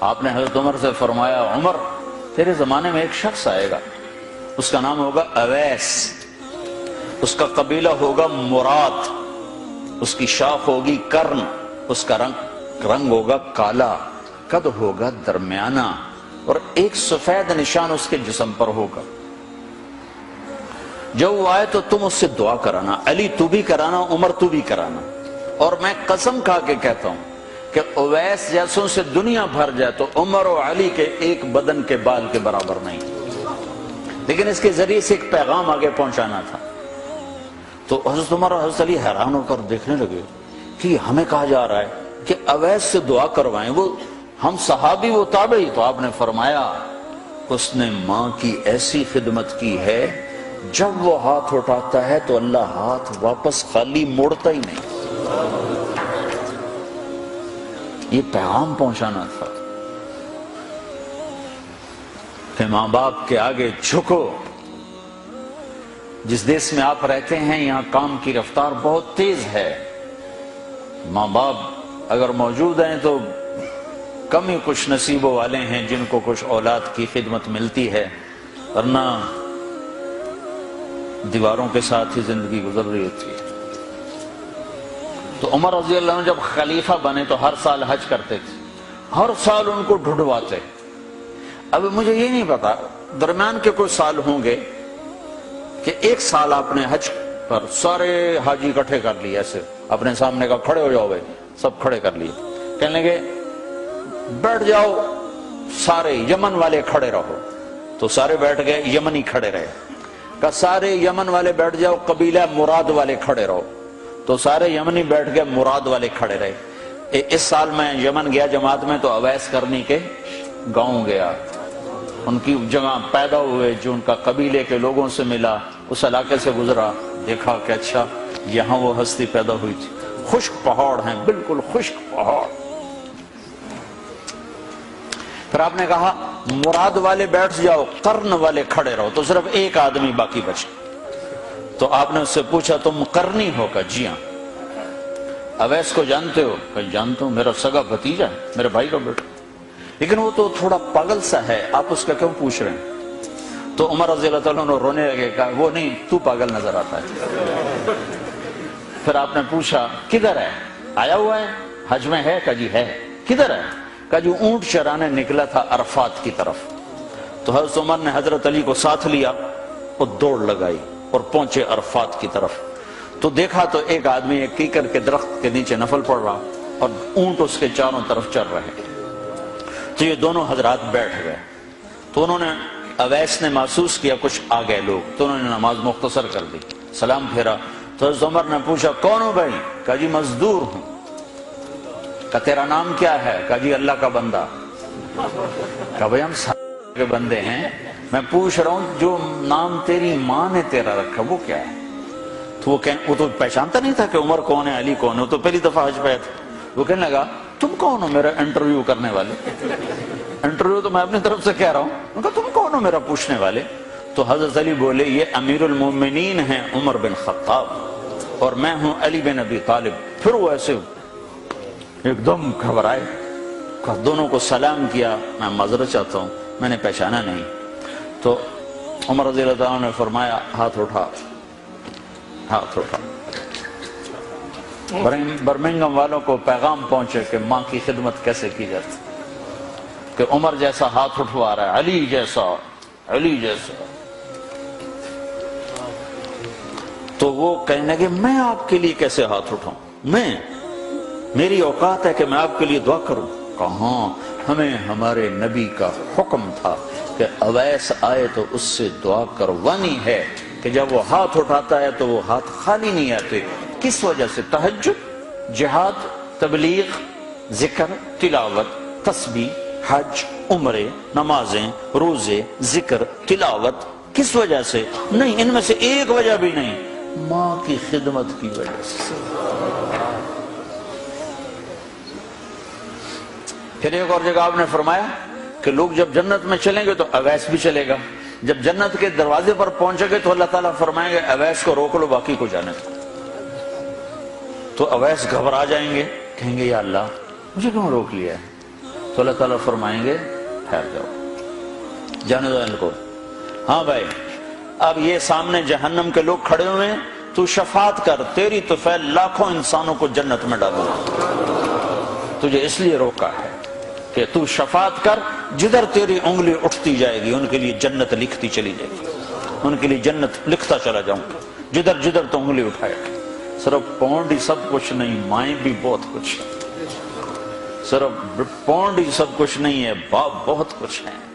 آپ نے حضرت عمر سے فرمایا عمر تیرے زمانے میں ایک شخص آئے گا، اس کا نام ہوگا اویس، اس کا قبیلہ ہوگا مراد، اس کی شاخ ہوگی کرن، اس کا رنگ ہوگا کالا، قد ہوگا درمیانہ، اور ایک سفید نشان اس کے جسم پر ہوگا۔ جب وہ آئے تو تم اس سے دعا کرانا، علی تو بھی کرانا، عمر تو بھی کرانا، اور میں قسم کھا کے کہتا ہوں کہ اویس جیسوں سے دنیا بھر جائے تو عمر و علی کے ایک بدن کے بال کے برابر نہیں، لیکن اس کے ذریعے سے ایک پیغام آگے پہنچانا تھا۔ تو حضرت عمر اور حضرت علی حیران ہو کر دیکھنے لگے کہ ہمیں کہا جا رہا ہے کہ اویس سے دعا کروائیں، وہ ہم صحابی وہ تابعی۔ تو آپ نے فرمایا اس نے ماں کی ایسی خدمت کی ہے، جب وہ ہاتھ اٹھاتا ہے تو اللہ ہاتھ واپس خالی موڑتا ہی نہیں۔ یہ پیغام پہنچانا تھا کہ ماں باپ کے آگے جھکو۔ جس دیش میں آپ رہتے ہیں یہاں کام کی رفتار بہت تیز ہے، ماں باپ اگر موجود ہیں تو کم ہی کچھ نصیبوں والے ہیں جن کو کچھ اولاد کی خدمت ملتی ہے، ورنہ دیواروں کے ساتھ ہی زندگی گزر رہی ہوتی ہے۔ تو عمر رضی اللہ عنہ جب خلیفہ بنے تو ہر سال حج کرتے تھے، ہر سال ان کو ڈھونڈواتے۔ اب مجھے یہ نہیں پتا درمیان کے کوئی سال ہوں گے کہ ایک سال آپ نے حج پر سارے حاجی اکٹھے کر لیے، ایسے اپنے سامنے کا کھڑے ہو جاؤ بھائی، سب کھڑے کر لیے، کہنے لگے بیٹھ جاؤ سارے یمن والے کھڑے رہو، تو سارے بیٹھ گئے، یمنی کھڑے رہے، کہ سارے یمن والے بیٹھ جاؤ، قبیلہ مراد والے کھڑے رہو، تو سارے یمنی بیٹھ گئے، مراد والے کھڑے رہے۔ اس سال میں یمن گیا جماعت میں تو اویس کرنی کے گاؤں گیا، ان کی جگہ پیدا ہوئے، جو ان کا قبیلے کے لوگوں سے ملا، اس علاقے سے گزرا، دیکھا کہ اچھا یہاں وہ ہستی پیدا ہوئی تھی، خشک پہاڑ ہیں، بالکل خشک پہاڑ۔ پھر آپ نے کہا مراد والے بیٹھ جاؤ، قرن والے کھڑے رہو، تو صرف ایک آدمی باقی بچا۔ تو آپ نے اس سے پوچھا تم قرنی ہو؟ کہ جی ہاں۔ اویس کو جانتے ہو؟ کہ جانتا ہوں، میرا سگا بھتیجا ہے، میرے بھائی کا بیٹا، لیکن وہ تو تھوڑا پاگل سا ہے، آپ اس کا کیوں پوچھ رہے ہیں؟ تو عمر رضی اللہ تعالیٰ نے رونے لگے، کہا وہ نہیں، تو پاگل نظر آتا ہے۔ پھر آپ نے پوچھا کدھر ہے؟ آیا ہوا ہے حج میں؟ ہے؟ کہا جی ہے۔ کدھر ہے؟ کہا جو اونٹ چرانے نکلا تھا عرفات کی طرف۔ تو حضرت عمر نے حضرت علی کو ساتھ لیا اور دوڑ لگائی اور پہنچے عرفات کی طرف، تو دیکھا تو ایک آدمی ایک کیکر کے درخت کے نیچے نفل پڑھ رہا اور اونٹ اس کے چاروں طرف چل رہے۔ تو یہ دونوں حضرات بیٹھ گئے، تو انہوں نے اویس نے محسوس کیا کچھ آ گئے لوگ، تو انہوں نے نماز مختصر کر دی، سلام پھیرا۔ تو حضرت عمر نے پوچھا کون ہو بھائی؟ کہا جی مزدور ہوں۔ کہا تیرا نام کیا ہے؟ کہا جی اللہ کا بندہ۔ کہا بھائی ہم سارے کے بندے ہیں، میں پوچھ رہا ہوں جو نام تیری ماں نے تیرا رکھا وہ کیا ہے؟ تو وہ تو پہچانتا نہیں تھا کہ عمر کون ہے، علی کون ہے، وہ تو پہلی دفعہ حج پہ آیا تھا۔ وہ کہنے لگا تم کون ہو میرا انٹرویو کرنے والے؟ انٹرویو تو میں اپنی طرف سے کہہ رہا ہوں۔ ان کا تم کون ہو میرا پوچھنے والے؟ تو حضرت علی بولے یہ امیر المومنین ہیں عمر بن خطاب اور میں ہوں علی بن ابی طالب۔ پھر وہ ایسے ایک دم گھبرائے، دونوں کو سلام کیا، میں معذرت چاہتا ہوں میں نے پہچانا نہیں۔ تو عمر رضی اللہ عنہ نے فرمایا ہاتھ اٹھا، ہاتھ اٹھا۔ برمنگم والوں کو پیغام پہنچے کہ ماں کی خدمت کیسے کی جاتی، کہ عمر جیسا ہاتھ اٹھوا رہا ہے، علی جیسا، علی جیسا۔ تو وہ کہنے لگے میں آپ کے لیے کیسے ہاتھ اٹھاؤں، میری اوقات ہے کہ میں آپ کے لیے دعا کروں؟ کہاں، ہمیں ہمارے نبی کا حکم تھا کہ اویس آئے تو اس سے دعا کروانی ہے، کہ جب وہ ہاتھ اٹھاتا ہے تو وہ ہاتھ خالی نہیں آتے۔ کس وجہ سے؟ تہجد، جہاد، تبلیغ، ذکر، تلاوت، تسبیح، حج، عمرے، نمازیں، روزے، ذکر، تلاوت۔ کس وجہ سے؟ نہیں، ان میں سے ایک وجہ بھی نہیں، ماں کی خدمت کی وجہ سے۔ پھر ایک اور جگہ آپ نے فرمایا کہ لوگ جب جنت میں چلیں گے تو اویس بھی چلے گا، جب جنت کے دروازے پر پہنچے گے تو اللہ تعالیٰ فرمائیں گے اویس کو روک لو باقی کو جانے دو۔ تو اویس گھبرا جائیں گے، کہیں گے یا اللہ مجھے کیوں روک لیا ہے؟ تو اللہ تعالیٰ فرمائیں گے ٹھہر جاؤ، جانے دو ان کو۔ ہاں بھائی، اب یہ سامنے جہنم کے لوگ کھڑے ہوئے ہیں، تو شفاعت کر، تیری تو فعل لاکھوں انسانوں کو جنت میں ڈالو۔ تجھے اس لیے روکا ہے کہ تو شفاعت کر، جدھر تیری انگلی اٹھتی جائے گی ان کے لیے جنت لکھتی چلی جائے گی، ان کے لیے جنت لکھتا چلا جاؤں گا، جدھر جدھر تو انگلی اٹھائے گا۔ صرف پونڈ ہی سب کچھ نہیں، مائیں بھی بہت کچھ ہے۔ صرف پونڈ ہی سب کچھ نہیں ہے، باپ بہت کچھ ہے۔